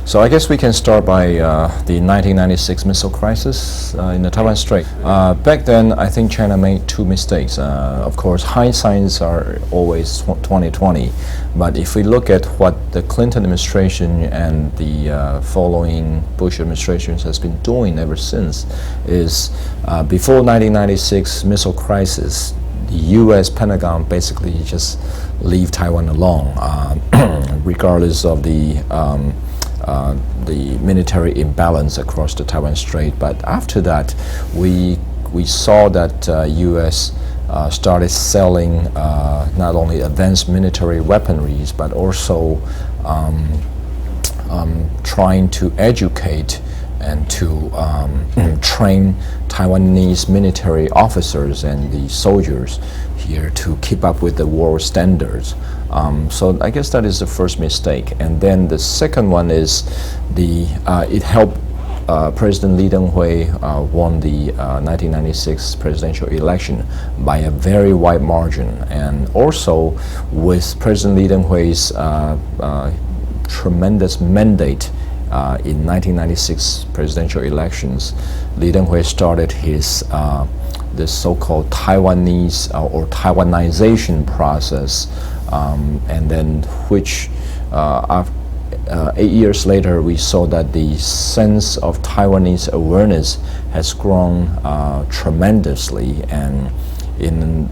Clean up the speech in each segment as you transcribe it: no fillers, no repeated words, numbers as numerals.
So I guess we can start by the 1996 missile crisis in the Taiwan Strait. Back then, I think China made two mistakes. Of course, hindsights are always 2020, but if we look at what the Clinton administration and the following Bush administrations has been doing ever since, is before 1996 missile crisis, the U.S. Pentagon basically just leave Taiwan alone, regardless of the military imbalance across the Taiwan Strait. But after that, we saw that U.S. Started selling not only advanced military weaponries, but also trying to educate and to train Taiwanese military officers and the soldiers here to keep up with the world standards. So I guess that is the first mistake. And then the second one is it helped President Lee Teng-hui won the 1996 presidential election by a very wide margin. And also with President Lee Teng-hui's tremendous mandate in 1996 presidential elections, Lee Teng-hui started his the so-called Taiwanese or Taiwanization process, and then which 8 years later we saw that the sense of Taiwanese awareness has grown tremendously, and in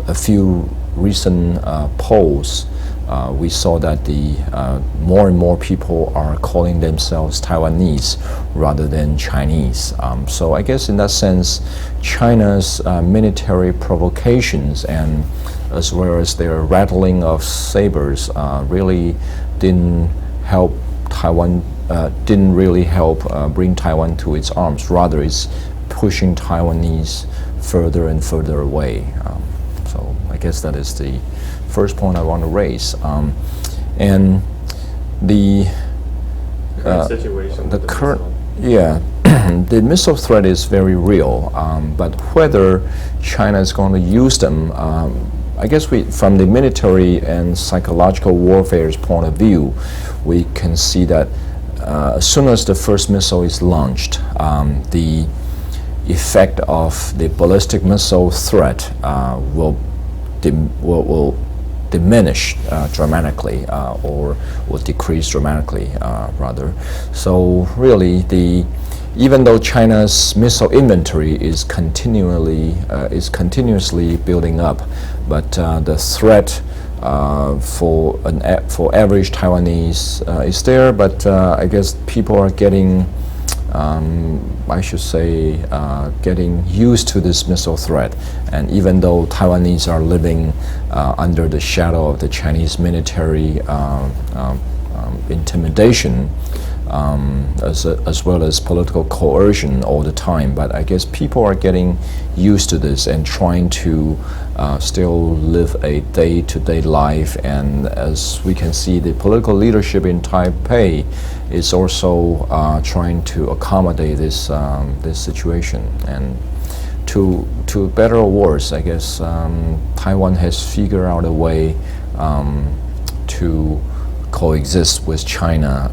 a few recent polls we saw that more and more people are calling themselves Taiwanese rather than Chinese. So I guess in that sense, China's military provocations and as well as their rattling of sabers really didn't help Taiwan. Didn't really help bring Taiwan to its arms. Rather, it's pushing Taiwanese further and further away. So I guess that is the first point I want to raise. And the situation, the current, the missile threat is very real. But whether China is going to use them, I guess from the military and psychological warfare's point of view, we can see that as soon as the first missile is launched, the effect of the ballistic missile threat will diminish dramatically, or will decrease dramatically, rather. So really, even though China's missile inventory is continuously building up, but the threat for average Taiwanese is there. But I guess people are getting, I should say, getting used to this missile threat. And even though Taiwanese are living under the shadow of the Chinese military intimidation, as well as political coercion all the time, but I guess people are getting used to this and trying to still live a day-to-day life. And as we can see, the political leadership in Taipei is also trying to accommodate this situation. And to better or worse, I guess Taiwan has figured out a way to coexist with China,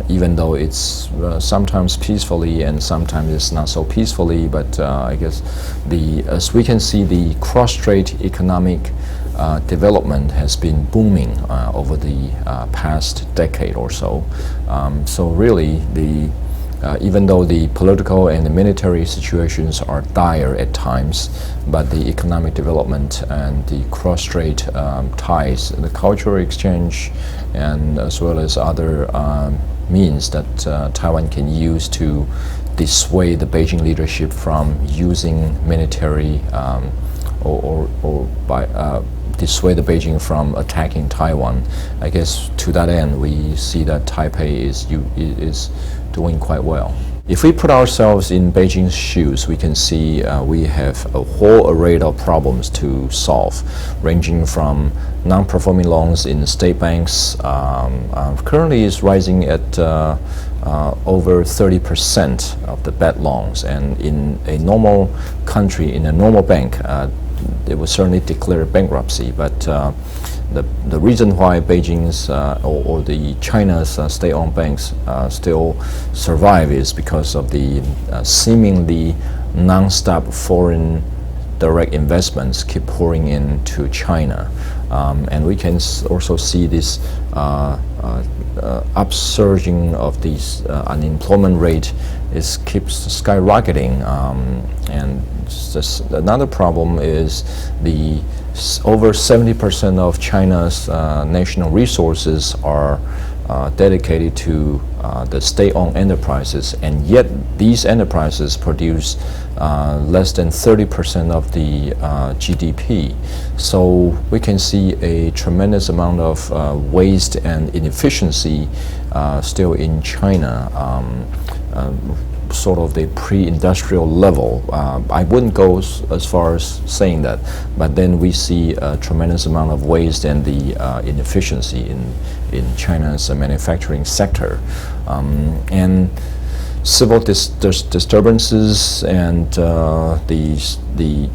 even though it's sometimes peacefully and sometimes it's not so peacefully. But I guess as we can see, the cross-strait economic development has been booming over the past decade or so. So really, even though the political and the military situations are dire at times, but the economic development and the cross-strait ties, the cultural exchange, and as well as other means that Taiwan can use to dissuade the Beijing leadership from using military or dissuade the Beijing from attacking Taiwan. I guess to that end, we see that Taipei is doing quite well. If we put ourselves in Beijing's shoes, we can see we have a whole array of problems to solve, ranging from non-performing loans in state banks. Currently is rising at over 30% of the bad loans, and in a normal country, in a normal bank, they would certainly declare bankruptcy. But the reason why Beijing's or the China's state-owned banks still survive is because of the seemingly non-stop foreign direct investments keep pouring into China, and we can also see this upsurging of this unemployment rate keeps skyrocketing, and just another problem is the over 70% of China's national resources are dedicated to the state-owned enterprises, and yet these enterprises produce less than 30% of the GDP. So we can see a tremendous amount of waste and inefficiency still in China, sort of the pre-industrial level. I wouldn't go as far as saying that, but then we see a tremendous amount of waste and the inefficiency in China's manufacturing sector, and civil disturbances and the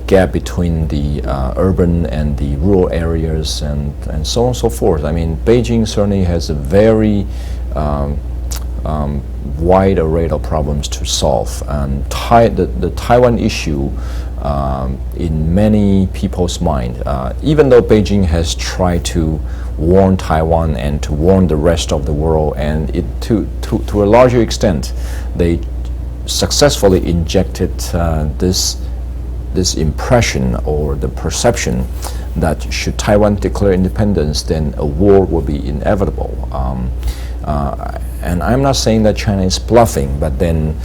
gap between the urban and the rural areas and so on and so forth. I mean, Beijing certainly has a very wide array of problems to solve. The Taiwan issue, in many people's mind, even though Beijing has tried to warn Taiwan and to warn the rest of the world, and to a larger extent, they successfully injected this impression or the perception that should Taiwan declare independence, then a war will be inevitable. And I'm not saying that China is bluffing, but then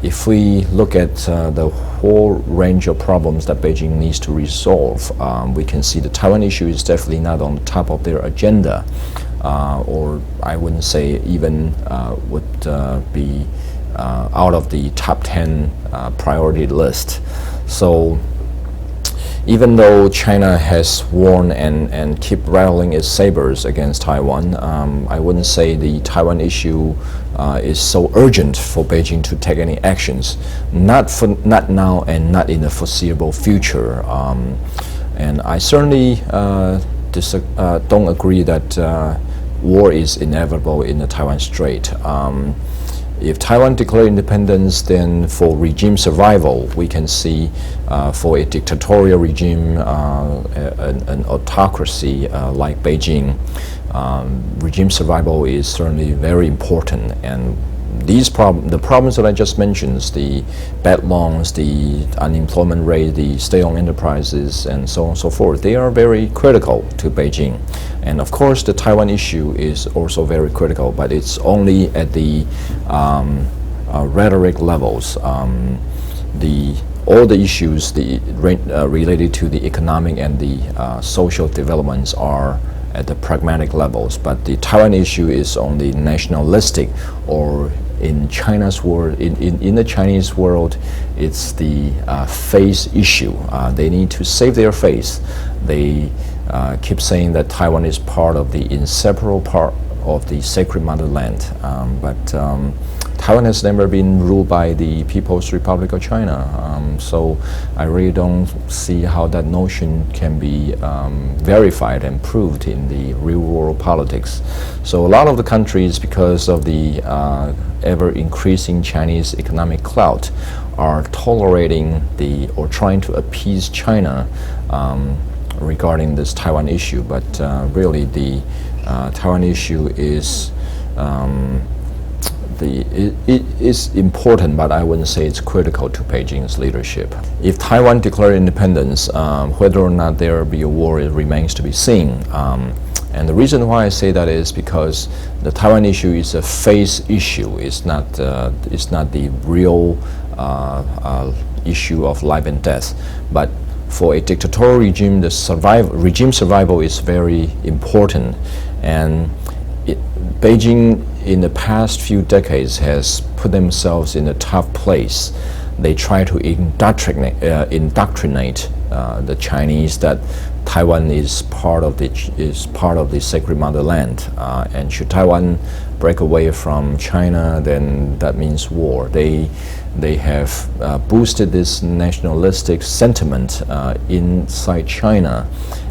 if we look at the whole range of problems that Beijing needs to resolve, we can see the Taiwan issue is definitely not on the top of their agenda, or I wouldn't say even would be out of the top 10 priority list. So even though China has warned and keep rattling its sabers against Taiwan, I wouldn't say the Taiwan issue is so urgent for Beijing to take any actions. Not now and not in the foreseeable future. And I certainly don't agree that war is inevitable in the Taiwan Strait. If Taiwan declares independence, then for regime survival, we can see for a dictatorial regime, an autocracy like Beijing, regime survival is certainly very important. And the problems that I just mentioned, the bad loans, the unemployment rate, the state-owned enterprises, and so on and so forth, they are very critical to Beijing. And of course, the Taiwan issue is also very critical, but it's only at the rhetoric levels. All the issues related to the economic and the social developments are at the pragmatic levels, but the Taiwan issue is on the nationalistic, or in China's world, in the Chinese world, it's the face issue. They need to save their face. They keep saying that Taiwan is part of the inseparable part of the sacred motherland, but Taiwan has never been ruled by the People's Republic of China, so I really don't see how that notion can be verified and proved in the real world politics. So a lot of the countries, because of the ever-increasing Chinese economic clout, are tolerating or trying to appease China regarding this Taiwan issue, but really the Taiwan issue is it is important, but I wouldn't say it's critical to Beijing's leadership. If Taiwan declared independence, whether or not there will be a war, it remains to be seen. And the reason why I say that is because the Taiwan issue is a face issue. It's not the real issue of life and death. But for a dictatorial regime, regime survival is very important. And Beijing, in the past few decades, has put themselves in a tough place. they try to indoctrinate the Chinese that Taiwan is part of the sacred motherland, and should Taiwan break away from China, then that means war. They have boosted this nationalistic sentiment inside China,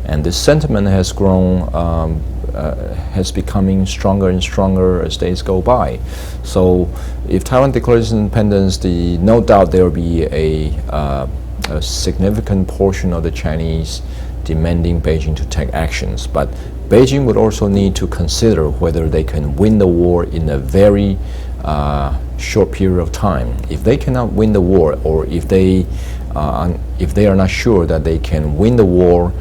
and this sentiment has grown, has becoming stronger and stronger as days go by. So, if Taiwan declares independence, no doubt there will be a significant portion of the Chinese demanding Beijing to take actions. But Beijing would also need to consider whether they can win the war in a very short period of time. If they cannot win the war, or if they are not sure that they can win the war,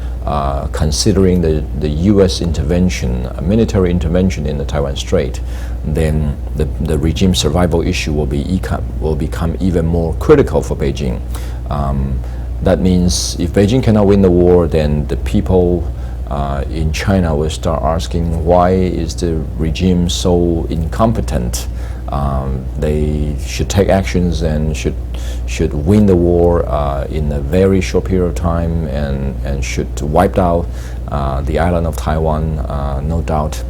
considering the U.S. intervention, military intervention in the Taiwan Strait, then the regime survival issue will become even more critical for Beijing. That means if Beijing cannot win the war, then the people in China will start asking, why is the regime so incompetent? They should take actions and should win the war in a very short period of time, and should wipe out the island of Taiwan, no doubt,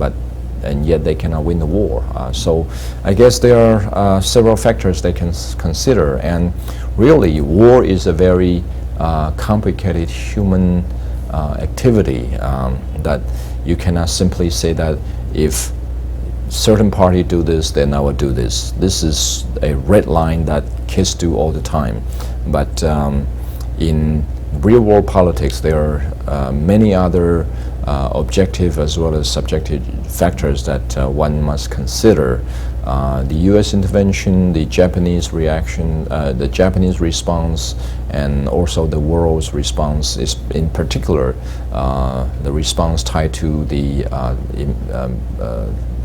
and yet they cannot win the war. So I guess there are several factors they can consider, and really war is a very complicated human activity that you cannot simply say that if certain party do this, then I will do this. This is a red line that kids do all the time. But in real world politics, there are many other objective as well as subjective factors that one must consider. The U.S. intervention, the Japanese reaction, the Japanese response, and also the world's response is, in particular, the response tied to the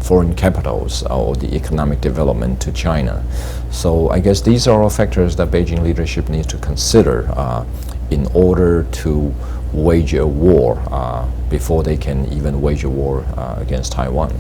foreign capitals or the economic development to China. So I guess these are all factors that Beijing leadership needs to consider in order to wage a war before they can even wage a war against Taiwan.